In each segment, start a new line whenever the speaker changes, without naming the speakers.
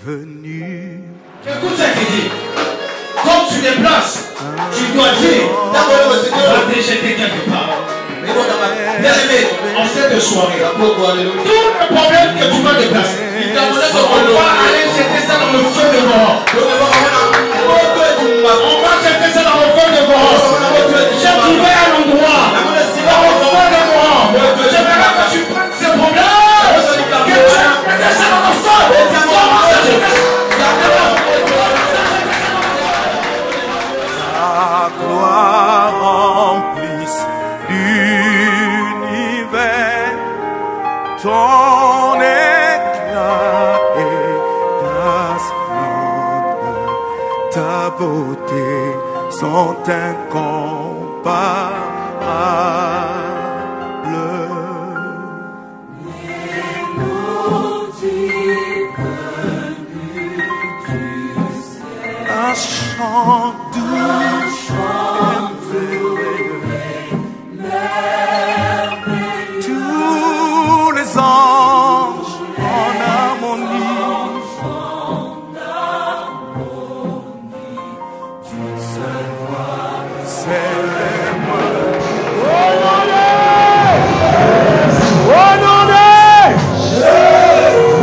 venu.
Écoute ce qu'il dit. Quand tu déplaces, tu dois dire, va déjeter quelque part. Bien-aimé, en cette soirée, tout le problème que tu vas déplacer, on va aller jeter ça dans le feu de mort. On va jeter ça dans le feu de mort. J'ai trouvé un endroit dans le feu de mort. J'aimerais que tu prennes ce problème, que tu mettes ça dans le feu.
Ta gloire remplisse l'univers, ton éclat et ta splendeur, ta beauté sont incomparables. Un chant doux, tous les anges en harmonie,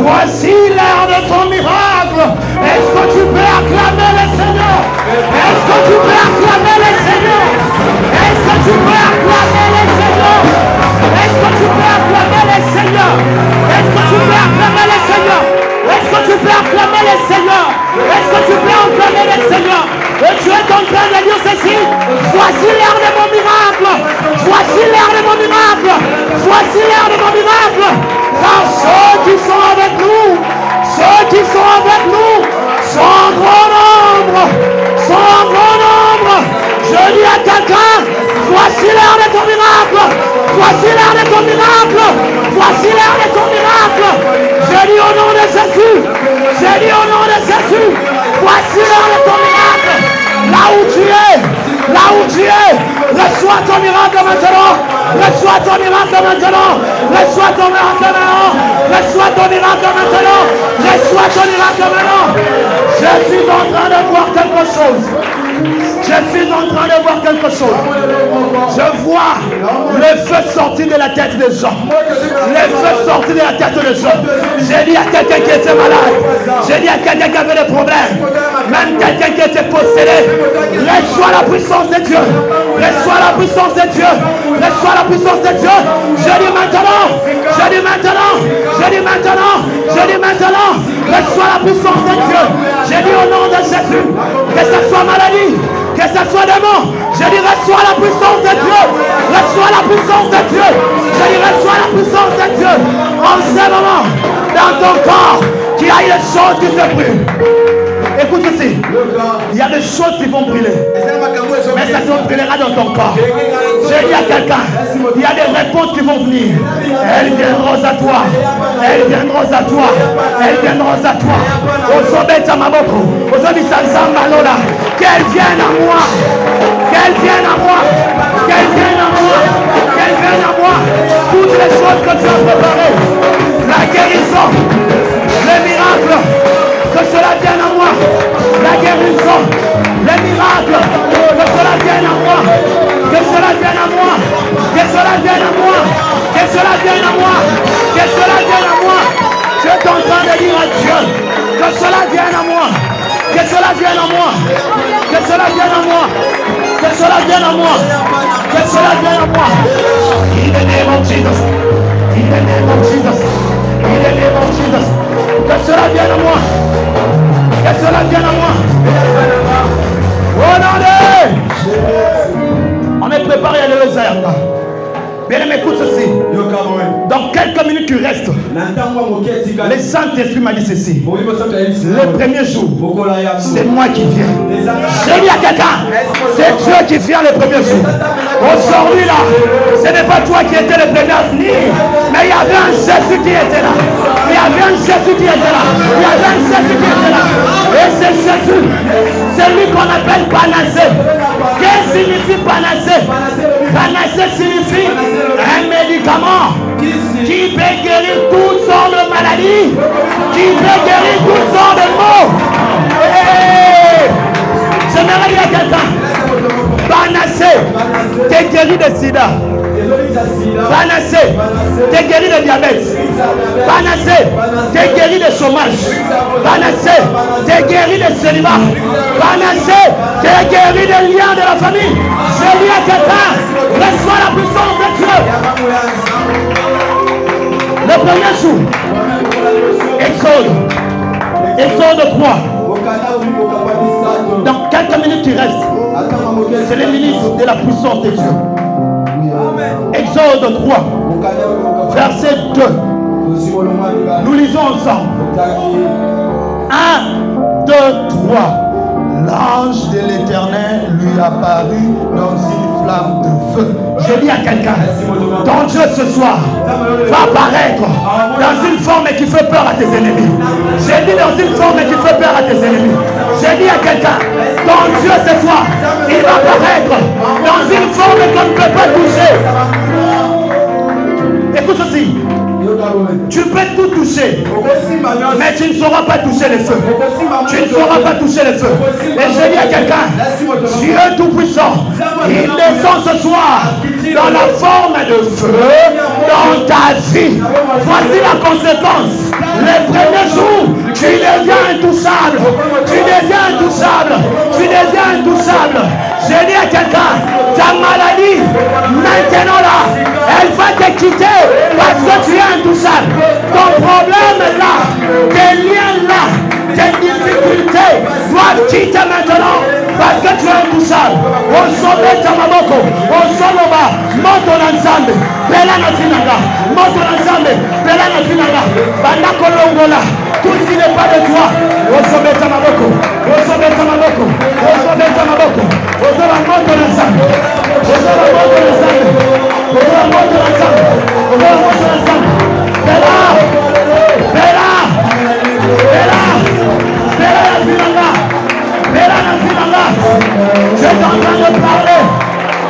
voici l'heure de ton miracle. Est-ce que tu peux acclamer le Seigneur? Est-ce que tu peux acclamer le Seigneur? Est-ce que tu peux acclamer le Seigneur? Est-ce que tu peux acclamer le Seigneur? Est-ce que tu peux acclamer le Seigneur? Est-ce que tu peux acclamer le Seigneur? Est-ce que tu peux acclamer le Seigneur? Et tu es en train de dire ceci: voici l'heure de mon miracle. Voici l'heure de mon miracle. Voici l'heure de mon miracle. Car ceux qui sont avec nous, ceux qui sont avec nous, sont en grand nombre. Sont en grand nombre. Je dis à quelqu'un: voici l'heure de ton miracle. Voici l'heure de ton miracle. Voici l'heure de ton miracle. Je dis au nom de Jésus. Je dis au nom de Jésus. Voici l'heure de ton miracle. Là où tu es, là où tu es, reçois ton miracle maintenant. Reçois ton miracle maintenant. Reçois ton miracle maintenant. Reçois ton miracle maintenant. Reçois ton miracle maintenant. Je suis en train de voir quelque chose. Je suis en train de voir quelque chose. Je vois le feu sortir de la tête des gens. Le feu sortir de la tête des gens. J'ai dit à quelqu'un qui était malade. J'ai dit à quelqu'un qui avait des problèmes. Même quelqu'un qui était possédé. Reçois la puissance de Dieu. Reçois la puissance de Dieu. Reçois la puissance de Dieu. Je dis maintenant. Je dis maintenant. Je dis maintenant. Je dis maintenant. Reçois la puissance de Dieu. J'ai dit au nom de Jésus. Que ce soit maladie, que ce soit démon, je dis reçois la puissance de Dieu. Reçois la puissance de Dieu. Je dis reçois la puissance de Dieu. En ce moment, dans ton corps, qu'il y a des choses qui se brûlent. Écoute ici, il y a des choses qui vont brûler, mais ça se brûlera dans ton corps. J'ai dit à quelqu'un, il y a des réponses qui vont venir. Elles viendront à toi. Elles viendront à toi. Elles viendront à toi. Qu'elles viennent à moi. Qu'elles viennent à moi. Qu'elles viennent à moi. Qu'elles viennent à moi. Toutes les choses que tu as préparées. La guérison. Le miracle. Que cela vienne à moi. La guérison. Le miracle. Que cela vienne à moi. Que cela vienne à moi. Que cela vienne à moi. Que cela vienne à moi. Que cela vienne à moi. Je suis en train de dire à Dieu. Que cela vienne à moi. Que cela vienne à moi. Que cela vienne à moi. Que cela vienne à moi. Que cela vienne à moi. In the name of Jesus. In the name of Jesus. In the name of Jesus. Que cela vienne à moi. Que cela vienne à moi. Oh non, on est préparé à le désert. Bien aimé, écoute ceci. Dans quelques minutes qui restent, le Saint-Esprit m'a dit ceci. Le premier jour, c'est moi qui viens. J'ai dit à quelqu'un, c'est Dieu qui vient le premier jour. Aujourd'hui là, ce n'est pas toi qui étais le premier à venir, mais il y avait un Jésus qui était là. Il y avait un Jésus qui était là. Il y avait un Jésus qui était là. Et c'est Jésus, c'est lui qu'on appelle Panacée. Qu'est-ce que signifie Panacée? Panacée signifie un médicament qui peut guérir toutes sortes de maladies. maladie, qui peut guérir toutes sortes de maux. J'aimerais dire à quelqu'un, Banassé, t'es guéri de sida. Banassé, t'es guéri de diabète. Banassé, t'es guéri de chômage. Banassé, t'es guéri de célibat. Banassé, t'es guéri des liens de la famille. Je dis à quelqu'un, reçois la puissance de Dieu. Le premier jour, Exode 3. Dans quelques minutes qui restent, c'est les minutes de la puissance de Dieu. Exode 3, verset 2. Nous lisons ensemble. 1, 2, 3. L'ange de l'Éternel lui apparut dans une flamme de feu. Je dis à quelqu'un, ton Dieu ce soir va apparaître dans une forme qui fait peur à tes ennemis. J'ai dit dans une forme qui fait peur à tes ennemis. J'ai dit à quelqu'un, ton Dieu ce soir, il va apparaître dans une forme qu'on ne peut pas toucher. Écoute ceci. Tu peux tout toucher, mais tu ne sauras pas toucher le feu. Tu ne sauras pas toucher le feu. Et je dis à quelqu'un, Dieu Tout-Puissant, il descend ce soir dans la forme de feu dans ta vie. Voici la conséquence. Les premiers jours, tu deviens intouchable. Tu deviens intouchable. Tu deviens intouchable. Je dis à quelqu'un, ta maladie, maintenant là, elle va te quitter parce que tu es intouchable. Ton problème là, tes liens là, tes difficultés doivent quitter maintenant parce que tu es intouchable. On sommet ta maboko, on soloba, monte ensemble, bela na finanga, monte ensemble, bela na finanga, bandako longola, tout ce qui n'est pas de toi, on sommet ta maboko, on sommet ta maboko, on sommet ta maboko, on sommet monte ensemble, on sommet monte ensemble, on sommet monte ensemble, on sommet monte ensemble, bela, bela, bela, bela na finanga. Tu es en train de parler.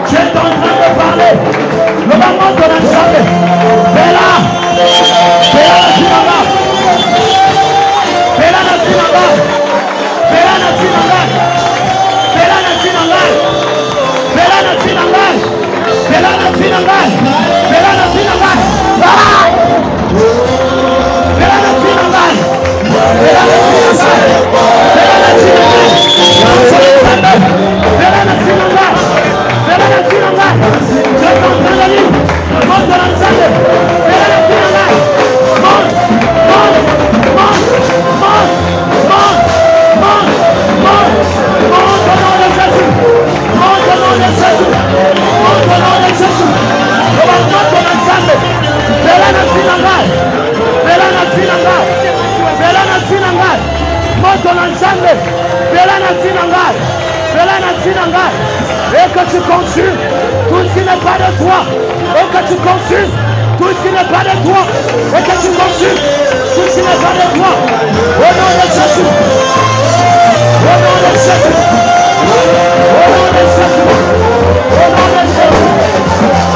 Tu es en train de parler. Le moment de la chambre. Bella. Bella na finanga. Bella na finanga. Bella na finanga. Bella na finanga. Bella na finanga. Bella na finanga. Bella na finanga. Bella na finanga. Bella na finanga. Et que tu consumes tout ce qui n'est pas de toi. Et que tu consumes tout ce qui n'est pas de toi. Et que tu consumes tout ce qui n'est pas de toi. Au nom de Jésus. Au nom de Jésus. Au nom de Jésus. Au nom de Jésus.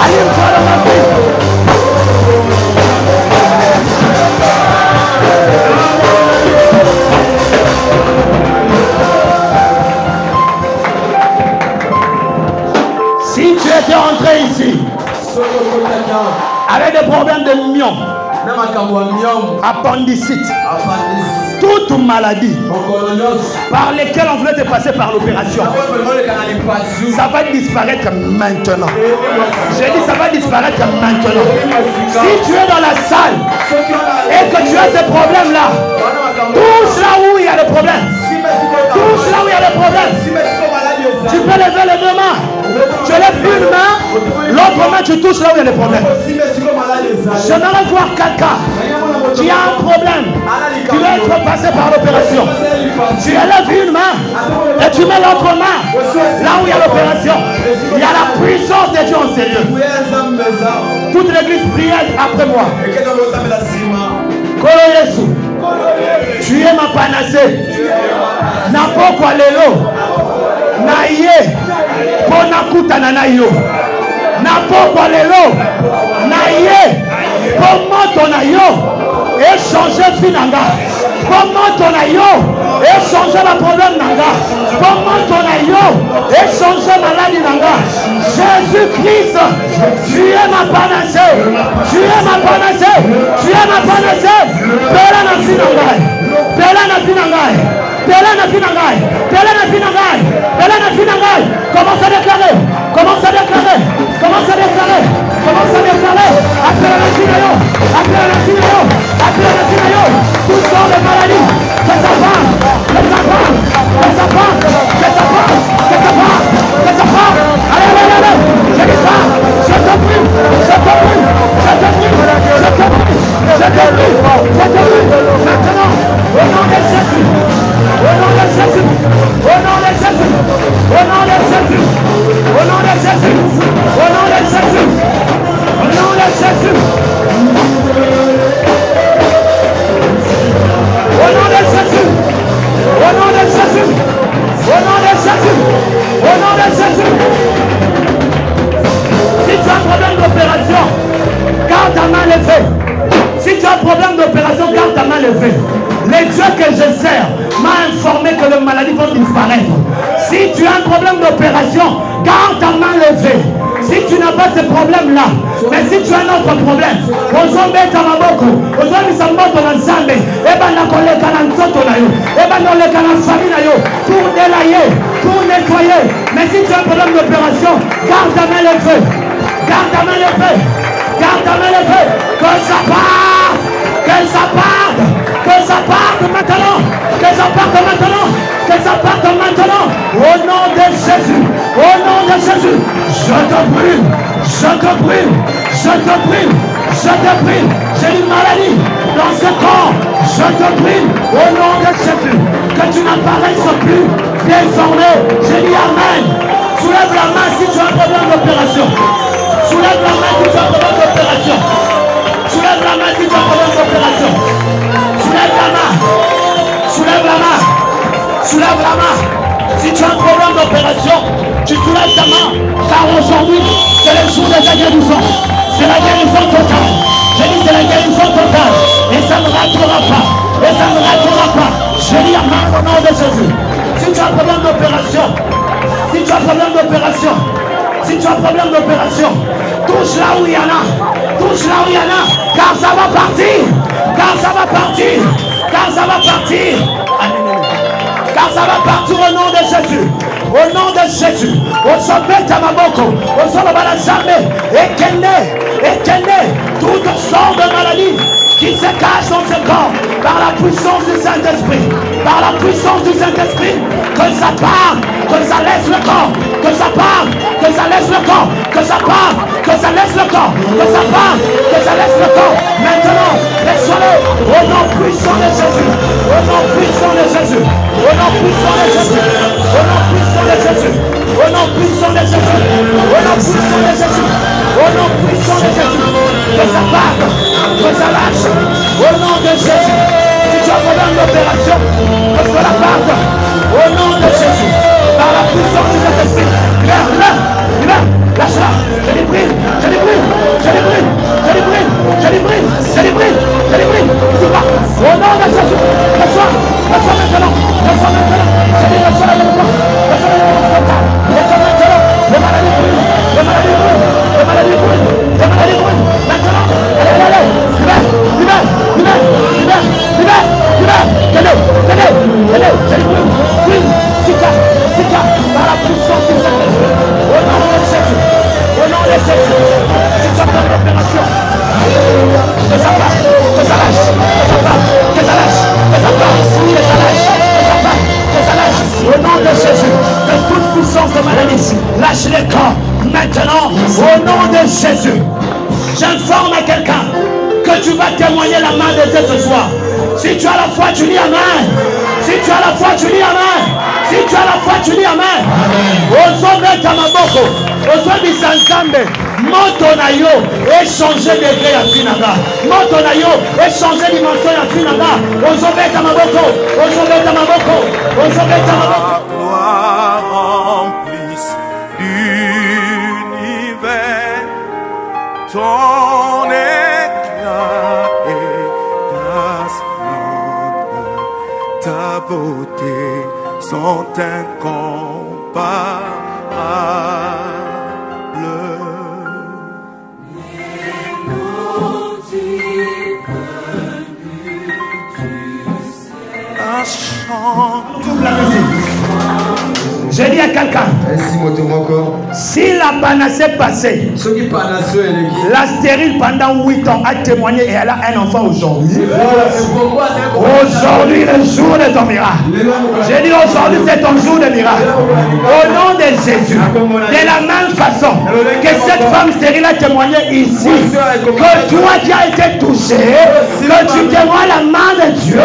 Allume-toi dans ma vie. Si tu étais entré ici avec des problèmes de myome, appendicite, toute maladie par lesquelles on voulait te passer par l'opération, ça va disparaître maintenant. J'ai dit ça va disparaître maintenant. Si tu es dans la salle et que tu as ces problèmes là, touche là où il y a le problème. Touche là où il y a le problème. Tu peux lever les deux mains. Tu lèves une main, l'autre main tu touches là où il y a des problèmes. J'aimerais voir quelqu'un qui a un problème, qui veut être passé par l'opération. Tu lèves une main et tu mets l'autre main là où il y a l'opération. Il y a la puissance de Dieu en sérieux. Toute l'église prie après moi. Kolo Yesu, tu es ma panacée. N'importe quoi lelo. Naye. Ponakutana na yo. N'importe quoi lelo. Naye. Pomoto na yo. échanger Finanga. Comment ton aïe, échanger le problème Nanga. Comment ton aïe, échanger maladie Nanga. Jésus-Christ, tu es ma panacée. Tu es ma panacée. Tu es ma panacée. Pélana Finanga. Pélana Finanga. Pélana Finanga. Pélana Finanga. Pélana Finanga. Commence à déclarer. Commence à déclarer. Commence à déclarer. Commence à déclarer. Appelle la Finayo. Appelle la Finayo. Appelle la Finayo. Tout sort de maladie. Que ça part. Que ça part. Que ça part. Que ça part. Que ça part. Que ça part. Allez, allez, allez. Je dis pas. Je te prie. Je te prie. Je te prie. Je te prie. Je te prie. Je te prie. Maintenant, au nom de Jésus. Au nom de Jésus. Au nom de Jésus. Au nom de Jésus. Au nom de Jésus. Au nom de Jésus. Au nom de Jésus. Au nom de Jésus. Au nom de Jésus. Au nom de Jésus. Au nom de Jésus. Si tu as un problème d'opération, garde ta main levée. Si tu as un problème d'opération, garde ta main levée. Les dieux que je sers m'a informé que les maladies vont disparaître. Si tu as un problème d'opération, garde ta main levée. Si tu n'as pas ce problème-là, mais si tu as un autre problème, ozometa maboko, ozomisa moto na nzambe, eba na koleka na nzoto na yo, eba na koleka na famille na yo, pour délayer, pour nettoyer. Mais si tu as un problème d'opération, garde ta main levée. Garde ta main levée. Garde ta main levée. Que ça parte. Que ça parte. Que ça parte maintenant. Que ça parte maintenant. Que ça parte maintenant. Au nom de Jésus. Au nom de Jésus. Je te brûle. Je te brûle. Je te brûle. Je te brûle. J'ai une maladie dans ce corps. Je te brûle. Au nom de Jésus. Que tu n'apparaisses plus. Désormais, je dis Amen. Soulève la main si tu as un problème d'opération. Soulève la main si tu as un problème d'opération. Soulève la main si tu as un problème d'opération. Soulève la main. Soulève la main. Soulève la main. Si tu as un problème d'opération, tu soulèves ta main. Car aujourd'hui, c'est le jour de ta guérison. C'est la guérison totale. Je dis c'est la guérison totale. Et ça ne ratera pas. Et ça ne ratera pas. Je dis Amen au nom de Jésus. Si tu as un problème d'opération, si tu as un problème d'opération, si tu as un problème d'opération, touche là où il y en a. Touche là où il y en a. Car ça va partir. Car ça va partir. Car ça va partir. Car ça va partir au nom de Jésus. Au nom de Jésus. Au sommet de Maboko. Au sommet de la Zambé. Éteignez toute sorte de maladie qui se cache dans ce corps par la puissance du Saint-Esprit. Par la puissance du Saint-Esprit. Que ça parte. Que ça laisse le corps. Que ça parte. Que ça laisse le corps. Que ça parte. Que ça laisse le corps. Que ça parte. Que ça laisse le corps. Maintenant, laisse-le. Au nom puissant de Jésus. Au nom puissant de Jésus. Au nom puissant de Jésus. Au nom puissant de Jésus. Au nom puissant de Jésus. Au nom puissant de Jésus. Au nom puissant de Jésus. Que ça parte. Que ça lâche. Au nom de Jésus. Si tu as un problème d'opération, que cela parte. Au nom de Jésus. Par la puissance du Saint-Esprit. Lâche-la. Je les brûle. Je les brûle. Je les brûle. Je les brûle. Je les brûle. Je les brûle. Je les brûle. C'est pas. Au nom de Jésus. Reçois. Reçois maintenant. Reçois maintenant. Je dis reçois maintenant. Reçois maintenant. Reçois maintenant. Le maladie brûle. Le maladie brûle. Le maladie brûle. Le maladie brûle. Maintenant. Allez, allez, allez. Libère. Libère. Libère. Libère. Libère. Tenez. Tenez. Tenez. Je les brûle. Brûle. Sika. Sika. Par la puissance du Saint-Esprit. Au nom de Jésus. Au nom de Jésus. Si tu as fait l'opération. Que ça parte. Que ça lâche. Que ça parte. Que ça lâche. Que ça parte. Que ça lâche. Que ça parte. Que ça lâche. Au nom de Jésus. De toute puissance de maladie. Lâche les corps. Maintenant. Au nom de Jésus. J'informe à quelqu'un que tu vas témoigner la main de Dieu ce soir. Si tu as la foi, tu dis Amen. Si tu as la foi, tu dis Amen. Si tu as la foi, tu dis Amen. Ozombe tamaboko. Ozombe sansambe. Moto na yo. Échanger degré à Finaga. Moto na yo. Échanger dimension à Finaga. Ozombe tamaboko. Ozombe tamaboko. Ozombe tamaboko.
La gloire remplisse l'univers. Ton éclat est beauté sont incomparables.
Toute la musique. J'ai dit à quelqu'un, si la panacée passée, la stérile pendant 8 ans a témoigné et elle a un enfant aujourd'hui, aujourd'hui le jour de ton miracle. J'ai dit aujourd'hui c'est ton jour de miracle. Au nom de Jésus, de la même façon que cette femme stérile a témoigné ici, que toi qui as été touché, que tu témoignes la main de Dieu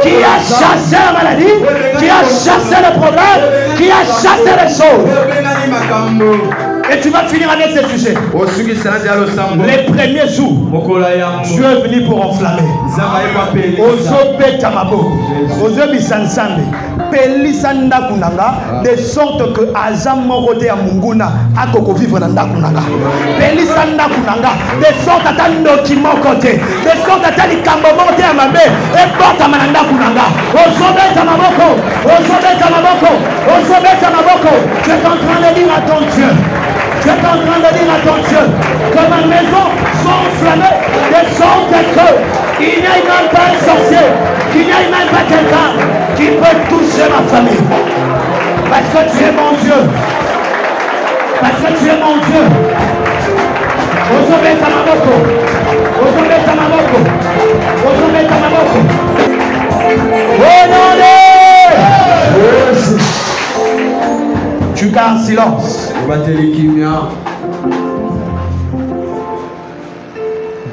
qui a chassé la maladie, qui a chassé le problème, qui a chassé les choses. Et tu vas finir avec ce sujet. Les premiers jours, Dieu est venu pour enflammer. De sorte que Azam Morote à Munguna a Koko vivre dans Ndakunanga. Pelisanda Kunanga, de sorte à ta document côté, de sorte à ta likambomote à ma mère, et porte à Mananda Kunanga. Osobet à Maboko, Osobet à Maboko, Osobet à Maboko. Tu es en train de dire à ton Dieu. Tu es en train de dire à ton Dieu que ma maison soit enflammée de sorte qu'il n'y ait même pas un sorcier, qu'il n'y ait même pas quelqu'un qui peut toucher ma famille. Parce que tu es mon Dieu. Parce que tu es mon Dieu. Osobeta Maboko. Osobeta Maboko. Osobeta Maboko. Oh non, tu gardes silence.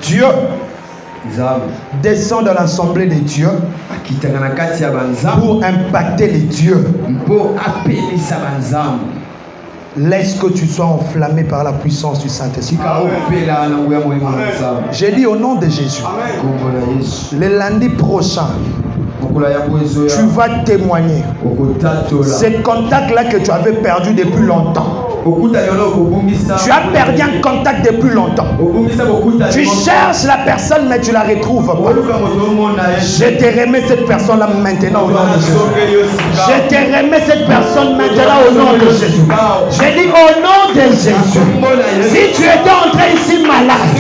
Dieu descend dans l'assemblée des dieux pour impacter les dieux. Laisse que tu sois enflammé par la puissance du Saint-Esprit. J'ai dit au nom de Jésus, le lundi prochain, tu vas témoigner. Ces contacts-là que tu avais perdu depuis longtemps. Tu as perdu un contact depuis longtemps. Tu cherches la personne mais tu la retrouves pas. Je te remets cette personne-là maintenant au nom de Jésus. Je te remets cette personne maintenant au nom de Jésus. J'ai dit au nom de Jésus. Si tu étais entré ici malade,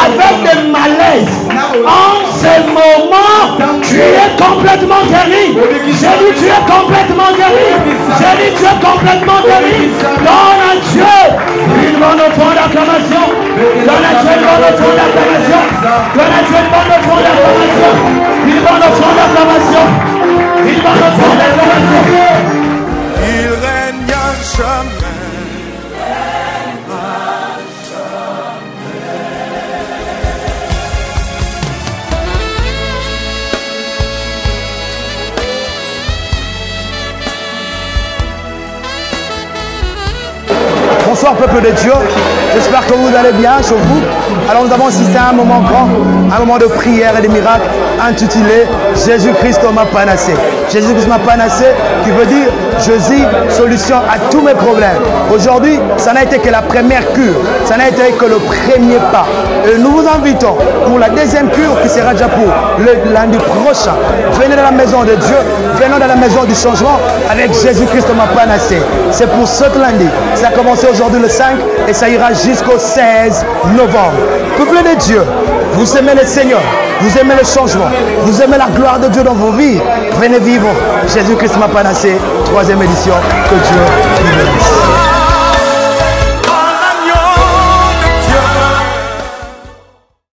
avec des malaises, en ce moment, tu es complètement guéri. J'ai dit tu es complètement guéri. J'ai dit tu es complètement guéri. Donne à Dieu une bonne offrande d'acclamation. Donne à Dieu une bonne offrande d'acclamation. Donne à Dieu une bonne offrande d'acclamation. Une bonne offrande d'acclamation. Une bonne offrande d'acclamation.
Il règne à jamais.
Bonsoir peuple de Dieu, j'espère que vous allez bien chez vous. Alors nous avons assisté à un moment grand, un moment de prière et de miracle intitulé Jésus-Christ m'a panacé. Jésus-Christ m'a panacé qui veut dire Jésus, solution à tous mes problèmes. Aujourd'hui, ça n'a été que la première cure, ça n'a été que le premier pas. Et nous vous invitons pour la deuxième cure qui sera déjà pour le lundi prochain. Venez dans la maison de Dieu, venons dans la maison du changement avec Jésus-Christ m'a panacé. C'est pour ce lundi, ça a commencé aujourd'hui le 5 et ça ira jusqu'au 16 novembre. Peuple de Dieu, vous aimez le Seigneur, vous aimez le changement, vous aimez la gloire de Dieu dans vos vies. Venez vivre Jésus-Christ m'a panacé, 3e édition. Que Dieu vous bénisse.